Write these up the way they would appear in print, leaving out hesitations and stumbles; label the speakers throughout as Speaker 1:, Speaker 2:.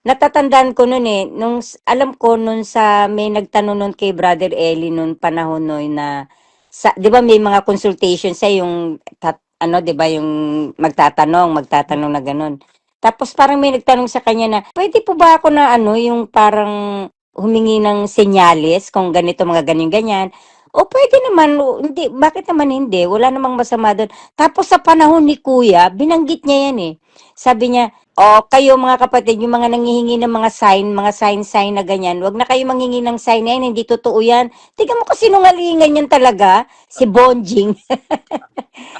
Speaker 1: natatandaan ko nun eh, alam ko nun sa may nagtanong nun kay Brother Eli nun panahon nun na, di ba may mga consultation sa yung, ano, di ba yung magtatanong na ganun. Tapos parang may nagtanong sa kanya na, pwede po ba ako na ano, yung parang humingi ng senyales kung ganito, mga ganyan-ganyan. O pwede naman, hindi, bakit naman hindi? Wala namang masama doon. Tapos sa panahon ni Kuya, binanggit niya yan eh. Sabi niya, o kayo mga kapatid, yung mga nanghihingi ng mga sign na ganyan, wag na kayo manghingi ng sign na yan, hindi totoo yan. Tingnan mo kasi sinungalingan yan talaga, si Bonjing.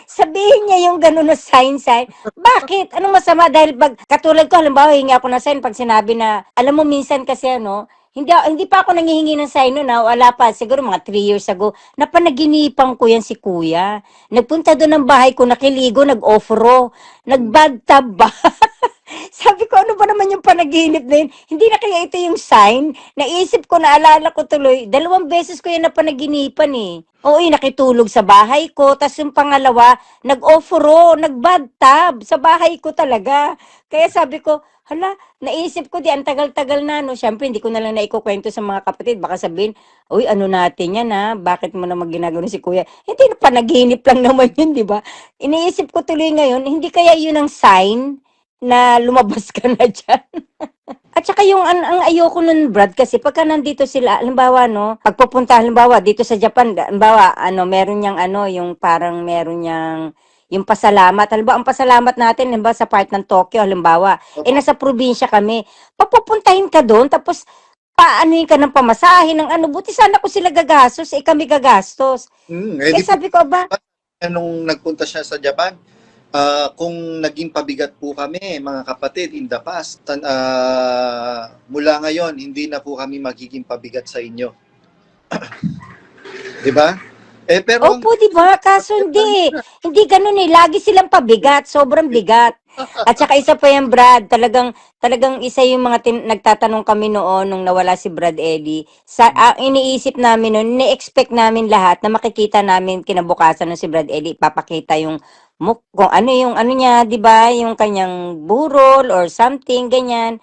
Speaker 1: Sabihin niya yung gano'n na sign. Bakit? Anong masama? Dahil katulad ko, halimbawa, hingi ako ng sign pag sinabi na, alam mo, minsan kasi ano, hindi pa ako nangihingi ng sign noon, wala pa, siguro mga 3 years ago, napanaginipan ko yan si Kuya. Nagpunta doon ng bahay ko, nakiligo, nag-offro, nag-bad tab ba? Sabi ko, ano ba naman yung panaginip na yun? Hindi na kaya ito yung sign? Naisip ko, naalala ko tuloy, 2 beses ko yan na panaginipan eh. Oo, nakitulog sa bahay ko. Tapos yung pangalawa, nag-offro, nag-bathtub sa bahay ko talaga. Kaya sabi ko, hala, naisip ko di, ang tagal-tagal na, no? Siyempre, hindi ko na lang naikukwento sa mga kapatid. Baka sabihin, uy, ano natin yan, ha? Bakit mo naman ginagano si kuya? Hindi, panaginip lang naman yun, di ba? Iniisip ko tuloy ngayon, hindi kaya yun ang sign na lumabas ka na dyan? At saka yung ang ayoko nun, Brad, kasi pagka nandito sila, halimbawa, no, pagpupunta, halimbawa, dito sa Japan, halimbawa, ano, meron niyang, ano, yung parang meron niyang, yung pasalamat. Halimbawa, ang pasalamat natin, halimbawa, sa part ng Tokyo, halimbawa,
Speaker 2: Opo.
Speaker 1: nasa probinsya kami, papupuntahin ka doon, tapos, paanoin ka ng pamasahe, ng ano, buti sana ko sila gagastos, kami gagastos.
Speaker 2: Eh
Speaker 1: Eh,
Speaker 2: di po,
Speaker 1: sabi ko, ba,
Speaker 2: nung nagpunta siya sa Japan, kung naging pabigat po kami, mga kapatid, in the past, mula ngayon, hindi na po kami magiging pabigat sa inyo. Di ba? Pero ang
Speaker 1: opo, di ba? Kaso hindi. Hindi ganun eh. Lagi silang pabigat. Sobrang bigat. At saka isa pa yan, Brad. Talagang isa yung mga nagtatanong kami noon nung nawala si Brad Eddie. Ang iniisip namin noon, ini-expect namin lahat na makikita namin kinabukasan ng si Brad Eddie. Papakita yung kung ano yung ano niya, di ba? Yung kanyang burol or something, ganyan.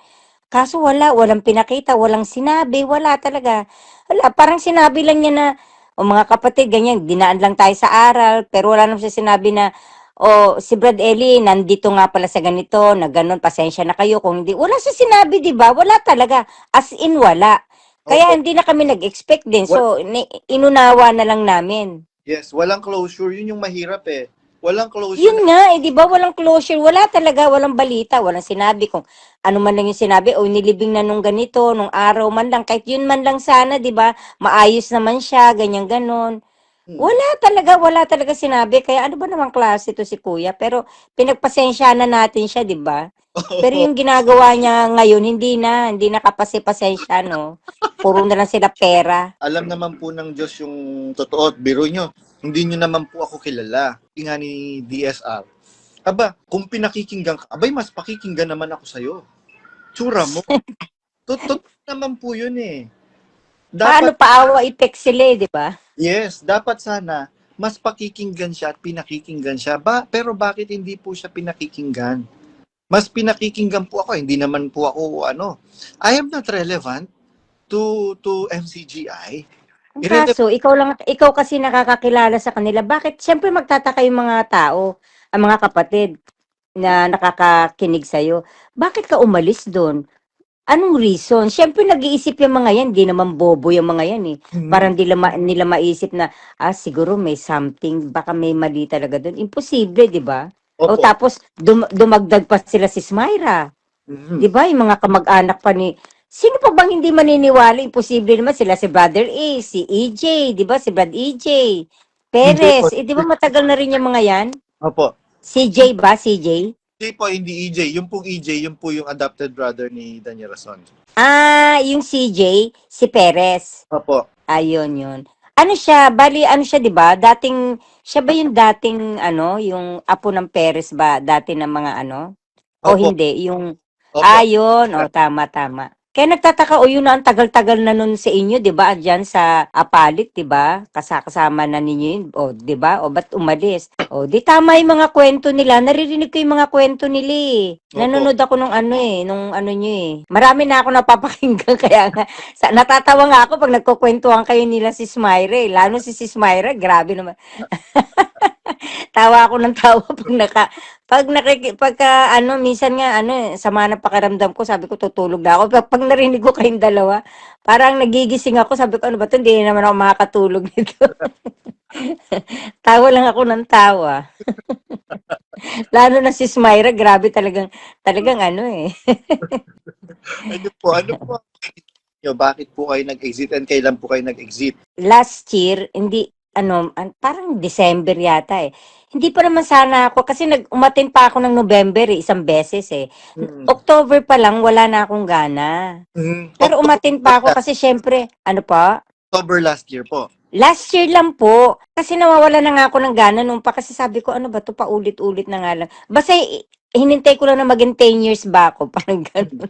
Speaker 1: Kaso walang pinakita, walang sinabi, wala talaga. Wala, parang sinabi lang niya na, o mga kapatid, ganyan, dinaan lang tayo sa aral, pero wala naman siya sinabi na, o si Brad Ellie, nandito nga pala sa ganito, na ganun, pasensya na kayo, kung hindi, wala siya sinabi, di ba? Wala talaga, as in wala. Kaya
Speaker 2: opo,
Speaker 1: hindi na kami nag-expect din, so inunawa na lang namin.
Speaker 2: yes, walang closure. Yun yung mahirap eh. Walang closure
Speaker 1: Yun
Speaker 2: na,
Speaker 1: nga, eh, di ba walang closure, wala talaga, walang balita, walang sinabi kung ano man lang yung sinabi, o nilibing na nung ganito, nung araw man lang, kahit yun man lang sana, di ba, maayos naman siya, ganyan ganon.
Speaker 2: hmm.
Speaker 1: Wala talaga sinabi, kaya ano ba namang klase to si kuya, pero pinagpasensya na natin siya, di ba? Pero yung ginagawa niya ngayon, hindi na kapasi-pasensya, no? Puro na lang sila pera.
Speaker 2: Alam naman po ng Diyos yung totoo. At biro nyo, hindi nyo naman po ako kilala. Nga ni DSR. Aba, kung pinakikinggan ka, abay, mas pakikinggan naman ako sa'yo. Tsura mo. Totoo naman po yun eh.
Speaker 1: Paano
Speaker 2: Dapat,
Speaker 1: paawa ipek sila, di ba?
Speaker 2: yes, dapat sana, mas pakikinggan siya at pinakikinggan siya. Pero bakit hindi po siya pinakikinggan? Mas pinakikinggan po ako. Hindi naman po ako, I am not relevant to MCGI.
Speaker 1: Ang kaso, ikaw kasi nakakakilala sa kanila. Bakit? Siyempre magtataka yung mga tao, ang mga kapatid na nakakakinig sa'yo. Bakit ka umalis doon? Anong reason? Siyempre nag-iisip yung mga yan, di naman bobo yung mga yan eh.
Speaker 2: Mhm.
Speaker 1: Parang nila maisip na, siguro may something, baka may mali talaga doon. Imposible, di ba? O
Speaker 2: Opo.
Speaker 1: tapos, dumagdag pa sila si Smyra.
Speaker 2: Mhm.
Speaker 1: 'Di ba, yung mga kamag-anak pa ni sino pa bang hindi maniniwala? Imposible naman sila si Brother A, si EJ, 'di ba? Si Brad EJ,
Speaker 2: Hindi po.
Speaker 1: Perez, 'di ba matagal na rin yung mga 'yan?
Speaker 2: Opo.
Speaker 1: CJ ba? CJ?
Speaker 2: Hindi po, hindi EJ. Yung pong EJ, yung po yung adopted brother ni Daniel Rason.
Speaker 1: Yung CJ, si Perez.
Speaker 2: Opo.
Speaker 1: Ayun, yun. Ano siya, bali, ano siya, 'di ba? Siya ba yung dating, ano, yung apo ng Perez ba? Dati ng mga ano? O
Speaker 2: Opo.
Speaker 1: hindi, yung,
Speaker 2: Opo.
Speaker 1: yun, o, tama, tama. Kaya nagtataka, o yun na ang tagal-tagal na nun sa inyo, di ba? Diyan sa Apalit, di ba? Kasama na ninyo yun, o di ba? O ba't umalis? O di tama yung mga kwento nila. Naririnig ko yung mga kwento nila eh.
Speaker 2: Opo.
Speaker 1: Nanonood ako nung ano nyo eh. Marami na ako napapakinggan kaya nga. Natatawa nga ako pag nagkukwentuhan kayo nila si Smyra eh. Lalo si Smyra, grabe naman. Tawa ako ng tawa pagka ano minsan nga ano sama ng pakiramdam ko sabi ko tutulog na ako pag narinig ko kayong dalawa parang nagigising ako sabi ko ano ba 'to hindi naman ako makakatulog nito. Tawa lang ako ng tawa. Lalo na si Smyra grabe talagang ano eh.
Speaker 2: Ano po ang nyo? Bakit po kayo nag-exit and kailan po kayo nag-exit?
Speaker 1: Last year hindi ano parang December yata eh. Hindi pa naman sana ako kasi umattend pa ako ng November eh, isang beses eh.
Speaker 2: Mm.
Speaker 1: October pa lang wala na akong gana. Pero umattend pa ako kasi syempre, ano pa?
Speaker 2: October last year po.
Speaker 1: Last year lang po. Kasi nawawala na nga ako ng gana nung pa kasi sabi ko ano ba to paulit-ulit na nga lang. Basta hinintay ko lang na maging 10 years ba ako. Parang ganun.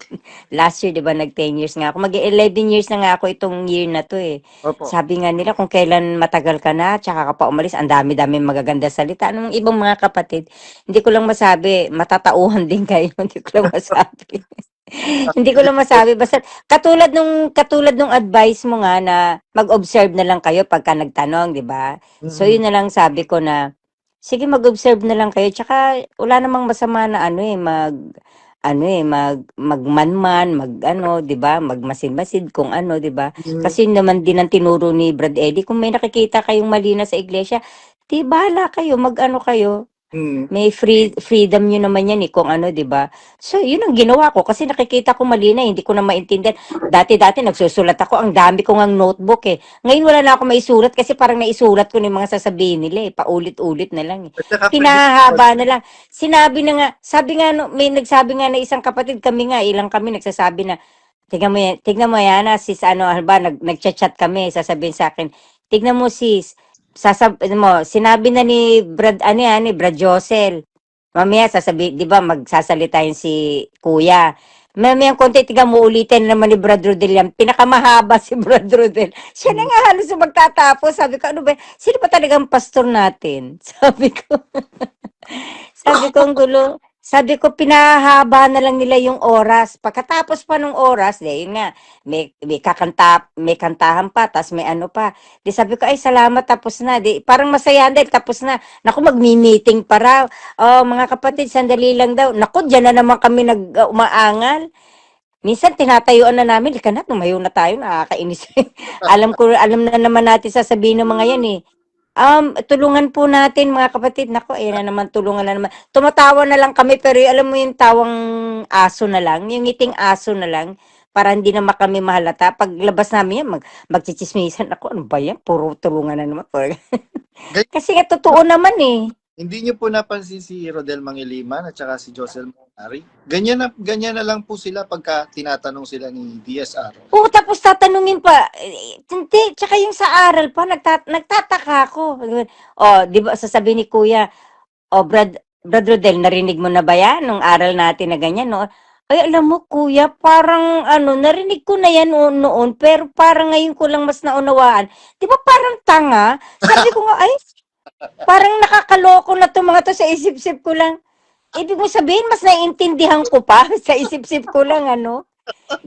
Speaker 1: Last year, di ba, nag 10 years nga ako. Mag-11 years na nga ako itong year na to eh.
Speaker 2: Opo.
Speaker 1: Sabi nga nila kung kailan matagal ka na, tsaka ka pa umalis, ang dami-dami magaganda salita. Anong ibang mga kapatid, hindi ko lang masabi, matatauhan din kayo. Hindi ko lang masabi. Hindi ko lang masabi. Basta katulad nung advice mo nga na mag-observe na lang kayo pagka nagtanong, di ba? So, yun na lang sabi ko na, sige, mag-observe na lang kayo. Tsaka, wala namang masama na magmanman, mag-ano, di ba? Magmasid-masid kung ano, di ba? Kasi yun naman din ang tinuro ni Brad Eddie. Kung may nakikita kayong mali na sa iglesia, di bahala kayo, mag-ano kayo. May freedom nyo naman yan eh, kung ano, di ba? So, yun ang ginawa ko kasi nakikita ko mali na, hindi ko na maintindihan. Dati-dati nagsusulat ako, ang dami ko ngang notebook eh. Ngayon wala na ako maisulat kasi parang naisulat ko na yung mga sasabihin nila eh, paulit-ulit na lang eh.
Speaker 2: At saka
Speaker 1: Pinahaba na lang. Sinabi na nga, sabi nga, may nagsabi nga na isang kapatid kami nga, ilang kami nagsasabi na, tignan mo yan, sis, ano ba, nagchat-chat kami, sasabihin sa akin, tignan mo sis, sinabi na ni Brad Josel. Mamaya sasabi, 'di ba, magsasalita yun si Kuya. Mamaya konti tiga mo ulitin naman ni Brad Rodel yan. Pinakamahaba si Brad Rodel. Siya na nga halos yung magtatapos. Sabi ko, ano ba? Sino ba talagang pastor natin? Sabi ko, ang gulo. Sabi ko, pinahaba na lang nila yung oras. Pagkatapos pa ng oras, yun nga, may kantahan pa, tas may ano pa. Di sabi ko, ay salamat, tapos na. Di, parang masaya dahil tapos na. Naku, magmi-meeting pa raw. Oh, mga kapatid, sandali lang daw. Naku, dyan na naman kami umaangal. Minsan, tinatayuan na namin, lika na, tumayo na tayo, nakakainis. Alam na naman natin sasabihin ng mga yan eh. Tulungan po natin mga kapatid. Nako, ayan na naman, tulungan na naman. Tumatawa na lang kami, pero alam mo yung tawang aso na lang, yung ngiting aso na lang, para hindi naman kami mahalata. Paglabas namin yan, magchichismisan ako. Ano ba yan? Puro tulungan na naman. Kasi nga, totoo naman eh.
Speaker 2: Hindi niyo po napansin si Rodel Mangiliman at saka si Josel Monari? Ganyan na lang po sila pagka tinatanong sila ni DSR.
Speaker 1: Oo, tapos tatanungin pa. Hindi, tsaka yung sa aral pa, nagtataka ako. Di ba, sasabihin ni Kuya, Brad Rodel, narinig mo na ba yan nung aral natin na ganyan, no? Ay, alam mo, Kuya, parang, narinig ko na yan noon, pero parang ngayon ko lang mas naunawaan. Di ba parang tanga? Sabi ko nga, ay, parang nakakaloko na to mga to sa isip-sip ko lang. Ibig mo sabihin, mas naiintindihan ko pa sa isip-sip ko lang,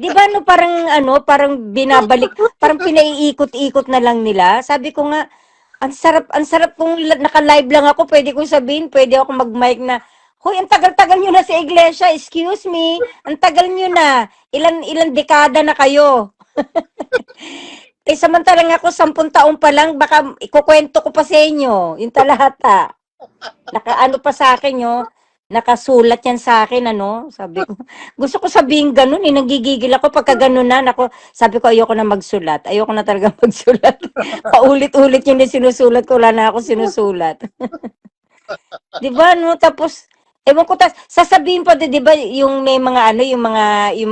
Speaker 1: Di ba, parang binabalik, parang pinaiikot-ikot na lang nila. Sabi ko nga, ang sarap kung naka-live lang ako, pwede kong sabihin, pwede ako mag-mic na, hoy, ang tagal-tagal nyo na sa iglesia, excuse me, ang tagal nyo na, ilan dekada na kayo. Samantalang ako, 10 taon pa lang, baka ikukwento ko pa sa inyo, yung talata. Nakaano pa sa akin, nakasulat yan sa akin, sabi ko. Gusto ko sabihin ganun, nagigigil ako pagka ganun na, sabi ko, ayoko na magsulat. Ayoko na talaga magsulat. Paulit-ulit yun yung sinusulat ko, wala na ako sinusulat. Di ba, Tapos, ewan ko, sasabihin pa, di ba, yung may mga yung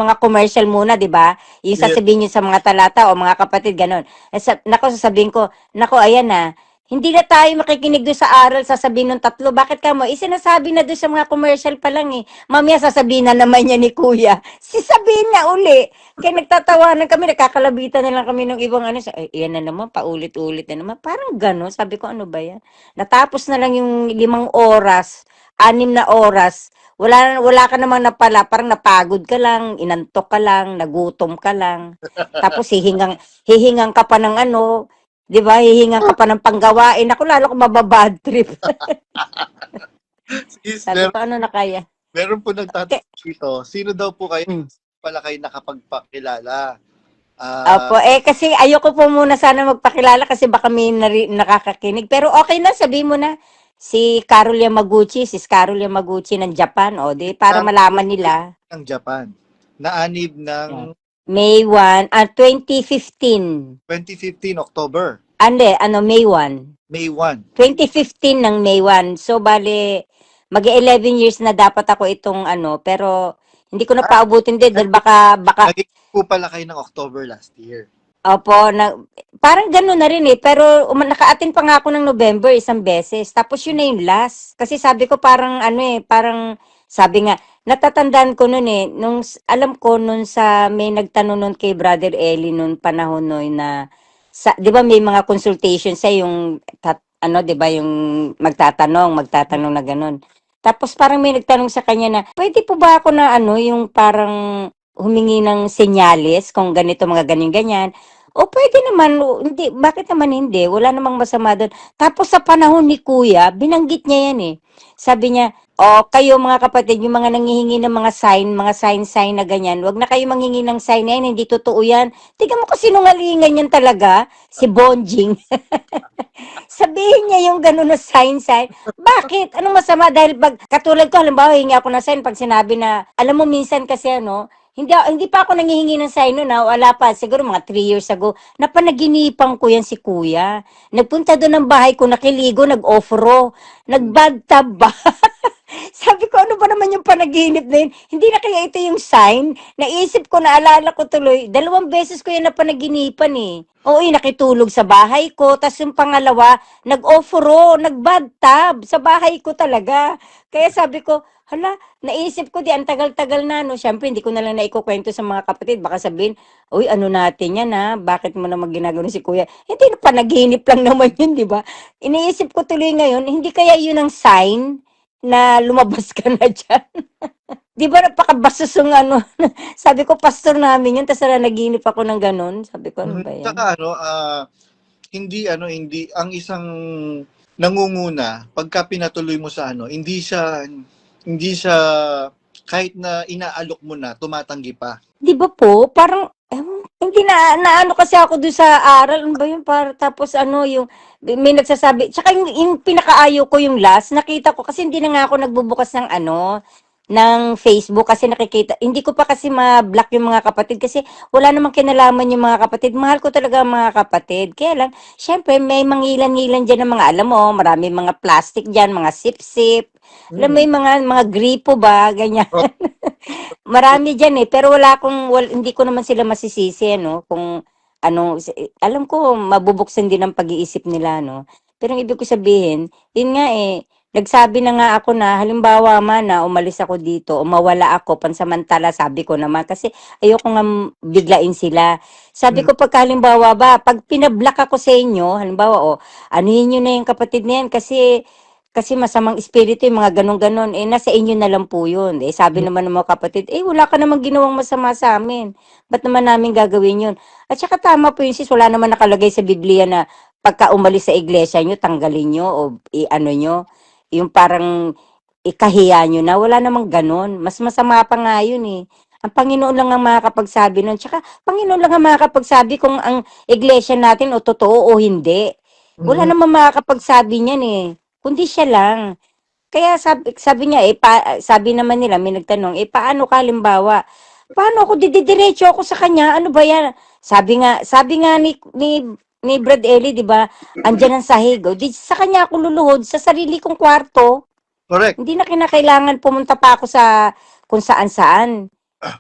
Speaker 1: mga commercial muna, di ba? Yung sasabihin nyo sa mga talata o mga kapatid, ganun. Sasabihin ko, nako, ayan na, Hindi na tayo makikinig doon sa aral, sasabihin ng tatlo. Bakit ka mo? Sinasabi na doon sa mga commercial pa lang eh. Mamaya sasabihin na naman niya ni kuya. Sisabihin niya uli. Kaya nagtatawanan kami, nakakalabitan na lang kami ng ibang ano. Ay, yan na naman, paulit-ulit na naman. Parang gano'n. Sabi ko, ano ba yan? Natapos na lang yung 5 oras, 6 na oras. Wala ka namang napala. Parang napagod ka lang, inantok ka lang, nagutom ka lang. Tapos hihingang ka pa ng ano, 'di ba, hihingan ka pa ng panggawain. Ako lalo ko mababad trip.
Speaker 2: Sis,
Speaker 1: Sabi ko, ano na kaya?
Speaker 2: meron po
Speaker 1: Okay.
Speaker 2: nagtatanong dito, sino daw po kayo
Speaker 1: Mm.
Speaker 2: pala kayo nakapagpakilala?
Speaker 1: Opo, kasi ayoko po muna sana magpakilala kasi baka may nakakakinig. Pero okay na, sabihin mo na. Si Carol Yamaguchi, si Carol Yamaguchi ng Japan. O, di, para
Speaker 2: Carol
Speaker 1: malaman nila.
Speaker 2: ng Japan. Naanib
Speaker 1: Yan.
Speaker 2: ng
Speaker 1: May 1, 2015.
Speaker 2: 2015 October,
Speaker 1: Ande, May 1.
Speaker 2: May 1.
Speaker 1: 2015 ng May 1. So, bale, mag-11 years na dapat ako itong ano, pero hindi ko na
Speaker 2: Ah,
Speaker 1: paubutin din dahil baka,
Speaker 2: naging po pala kayo ng October last year.
Speaker 1: opo, parang gano'n na rin eh. Pero naka-attend pa nga ako ng November 1 beses. Tapos yun na yung last. Kasi sabi ko parang ano eh, parang sabi nga, natatandaan ko noon eh, alam ko noon sa may nagtanong nun kay Brother Eli noon panahon noon na, 'di ba may mga consultation sa yung, ano 'di ba yung magtatanong na gano'n. Tapos parang may nagtanong sa kanya na, pwede po ba ako na ano, yung parang humingi ng senyales kung ganito mga ganyan-ganyan. O pwede naman, hindi, bakit naman hindi? Wala namang masama doon. Tapos sa panahon ni Kuya, binanggit niya yan eh. Sabi niya, o kayo mga kapatid, yung mga nangihingi ng mga sign na ganyan, wag na kayo manghingi ng sign na yan, hindi totoo yan. Tingnan mo kasi sinungalingan yan talaga, si Bonjing. Sabihin niya yung gano'n na sign. Bakit? Anong masama? Dahil katulad ko, halimbawa, hingi ako ng sign pag sinabi na, alam mo, minsan kasi ano, hindi pa ako nangihingi ng sign noon, wala pa, siguro mga 3 years ago, napanaginipan ko yan si kuya. Nagpunta doon ng bahay ko, nakiligo, nag-ofro, nag-bathtub ba? Sabi ko, ano ba naman yung panaginip na yun? Hindi na kaya ito yung sign? Naisip ko, naalala ko tuloy, 2 beses ko yan na panaginipan eh. Oo, nakitulog sa bahay ko. Tapos yung pangalawa, nag-ofro, nag-bathtub sa bahay ko talaga. Kaya sabi ko, hala, naisip ko, ang tagal-tagal na, no? Siyempre, hindi ko na lang naikukwento sa mga kapatid. Baka sabihin, uy, ano natin yan, ha? Bakit mo naman ginagano si kuya? Hindi na panaginip lang naman yun, di ba? Iniisip ko tuloy ngayon, hindi kaya yun ang sign na lumabas ka na dyan? Di ba napakabastos yung ano? Sabi ko, pastor namin yun, tapos naginip ako ng ganun. Sabi ko, ano ba yan?
Speaker 2: Saka hindi ang isang nangunguna pagka pinatuloy mo sa hindi siya kahit na inaalok mo na tumatanggi pa.
Speaker 1: Di ba po, parang, hindi naano kasi ako doon sa aral, ano ba yun, tapos ano, yung, may nagsasabi, tsaka yung pinakaayo ko yung last, nakita ko, kasi hindi na nga ako nagbubukas ng ano, ng Facebook kasi nakikita, hindi ko pa kasi ma-block yung mga kapatid kasi wala namang kinalaman yung mga kapatid. Mahal ko talaga ang mga kapatid. Kaya lang, syempre may mangilan-ngilan dyan ng mga, alam mo, marami mga plastic dyan, mga sip-sip. Alam mo yung mga gripo ba, ganyan. Marami diyan eh, pero hindi ko naman sila masisisi, no? Kung ano, alam ko mabubuksan din ang pag-iisip nila, no? Pero ang ibig ko sabihin, yun nga eh, nagsabi na nga ako na, halimbawa man na umalis ako dito, o mawala ako, pansamantala, sabi ko naman, kasi ayoko nga biglain sila. Sabi ko, pag halimbawa ba, pag pinablock ako sa inyo, halimbawa, anuhin nyo na yung kapatid na yan, kasi masamang espiritu yung mga ganon-ganon, nasa inyo na lang po yun. Sabi naman ng mga kapatid, wala ka namang ginawang masama sa amin. Ba't naman namin gagawin yun? At saka tama po yun sis, wala naman nakalagay sa Biblia na pagka umalis sa iglesia nyo, tanggalin nyo o ano nyo, yung parang ikahiya nyo na, wala namang ganon. Mas masama pa nga yun eh. Ang Panginoon lang ang makakapagsabi nun. Tsaka, Panginoon lang ang makakapagsabi kung ang iglesia natin o totoo o hindi. Wala namang makakapagsabi niyan eh. Kundi siya lang. Kaya sabi niya, sabi naman nila, may nagtanong, paano ka halimbawa? Paano ako didiretso ako sa kanya? Ano ba yan? Sabi nga ni Brad Ellie, di ba? Andyan ang sahig. Sa kanya ako luluhod sa sarili kong kwarto.
Speaker 2: Correct.
Speaker 1: Hindi na kinakailangan pumunta pa ako sa kung saan-saan.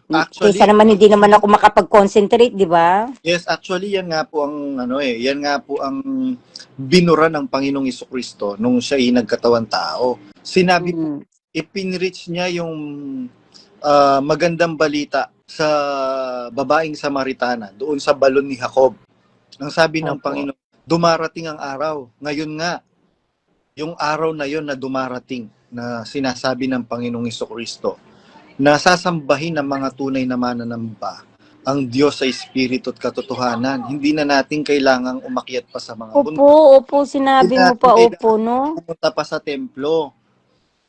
Speaker 2: Actually,
Speaker 1: Kaysa naman hindi naman ako makapag-concentrate, di ba?
Speaker 2: yes, actually yan nga po ang yan nga po ang binura ng Panginoong Kristo nung siya ay nagkatawang tao. Sinabi po,
Speaker 1: Mm.
Speaker 2: ipinreach niya yung magandang balita sa babaeng Samaritana doon sa balon ni Jacob. Ang sabi ng
Speaker 1: Opo.
Speaker 2: Panginoon, dumarating ang araw. Ngayon nga, yung araw na yon na dumarating na sinasabi ng Panginoong Kristo na sasambahin ng mga tunay na mananamba ang Diyos sa Espiritu at katotohanan. Hindi na natin kailangang umakyat pa sa mga bundok.
Speaker 1: Opo,
Speaker 2: Hindi
Speaker 1: sinabi mo
Speaker 2: natin
Speaker 1: pa,
Speaker 2: kailangan
Speaker 1: opo, no?
Speaker 2: pumunta pa sa templo.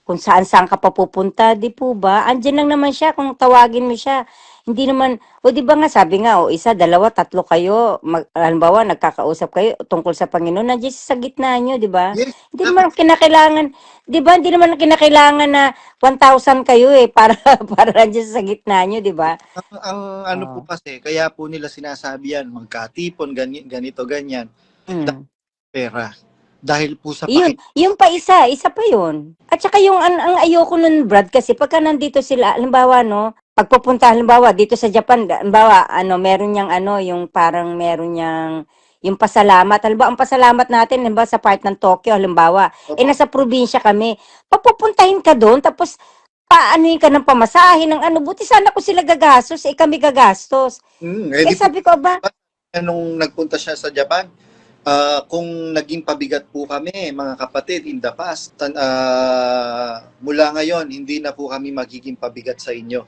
Speaker 1: Kung saan-saan ka pa pupunta, di po ba? Andiyan lang naman siya kung tawagin mo siya. Hindi naman, o di ba nga sabi nga, o isa, dalawa, tatlo kayo, halimbawa, nagkakausap kayo tungkol sa Panginoon, nandiyan siya sa gitna nyo, di ba?
Speaker 2: Yes,
Speaker 1: Hindi naman kinakailangan, di ba, hindi naman kinakailangan na 1,000 kayo para, para nandiyan siya sa gitna nyo, di ba?
Speaker 2: ang ano po
Speaker 1: Oh.
Speaker 2: kasi, kaya po nila sinasabi yan, magkatipon, ganito, ganyan,
Speaker 1: Mm.
Speaker 2: pera. Dahil po sa
Speaker 1: Yun pa isa pa yun. At saka yung ang ayoko nun, Brad, kasi pagka nandito sila, halimbawa, no, pagpupunta, halimbawa, dito sa Japan, halimbawa, meron niyang yung parang meron niyang, yung pasalamat. Halimbawa, ang pasalamat natin, halimbawa, sa part ng Tokyo, halimbawa, nasa probinsya kami, papupuntahin ka doon, tapos, paanoin ka ng pamasahe, ng buti sana kung sila gagastos, kami gagastos.
Speaker 2: eh
Speaker 1: Eh,
Speaker 2: di po,
Speaker 1: sabi ko, ba,
Speaker 2: nung nagpunta siya sa Japan, kung naging pabigat po kami, mga kapatid, in the past, mula ngayon, hindi na po kami magiging pabigat sa inyo.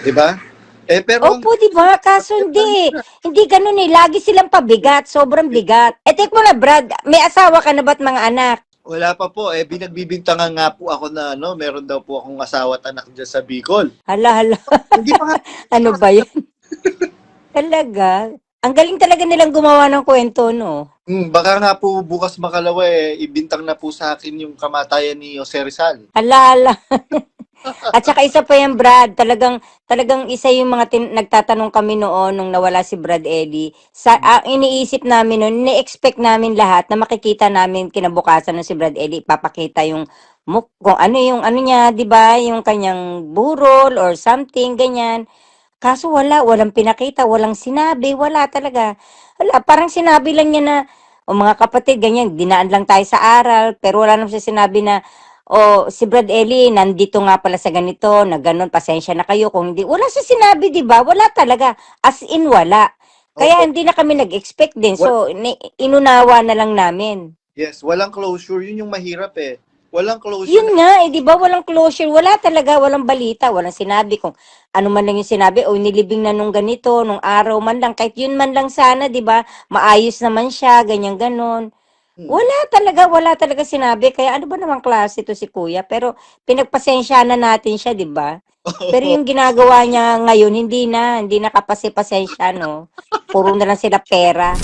Speaker 2: Di ba? Pero
Speaker 1: opo, di ba? Kaso hindi. Hindi ganun eh. Lagi silang pabigat. Sobrang bigat. Tek mo na, Brad. May asawa ka na ba't mga anak?
Speaker 2: wala pa po, binagbibintangan nga po ako na, meron daw po akong asawa at anak dyan sa Bicol.
Speaker 1: Hala.
Speaker 2: Hindi pa nga,
Speaker 1: Ano ba yan? Talaga. Ang galing talaga nilang gumawa ng kwento, no?
Speaker 2: baka nga po bukas makalawa, ibintang na po sa akin yung kamatayan ni Jose Rizal.
Speaker 1: Hala. At saka isa pa yan, Brad. Talagang isa yung mga nagtatanong kami noon nung nawala si Brad Eddie. Ang iniisip namin noon, ini-expect namin lahat na makikita namin kinabukasan ng si Brad Eddie. Papakita yung kung yung niya, 'di ba? Yung kanyang burol or something ganyan. Kaso walang pinakita, walang sinabi, wala talaga. Wala, parang sinabi lang niya na, o mga kapatid, ganyan, dinaan lang tayo sa aral, pero wala naman siya sinabi na, o si Brad Ellie, nandito nga pala sa ganito, na ganun, pasensya na kayo, kung hindi, wala siya sinabi, di ba? Wala talaga, as in wala. Kaya
Speaker 2: Opo.
Speaker 1: hindi na kami nag-expect din, so inunawa na lang namin.
Speaker 2: Yes, walang closure. Yun yung mahirap eh. Walang closure.
Speaker 1: Yun nga, di ba, walang closure, wala talaga, walang balita, walang sinabi kung ano man lang yung sinabi, o nilibing na nung ganito, nung araw man lang, kahit yun man lang sana, di ba, maayos naman siya, ganyan ganon. Wala talaga sinabi, kaya ano ba namang klase to si Kuya, pero pinagpasensyahan natin siya, di ba? Pero yung ginagawa niya ngayon, hindi na kapasi-pasensya, no? Puro na lang sila pera.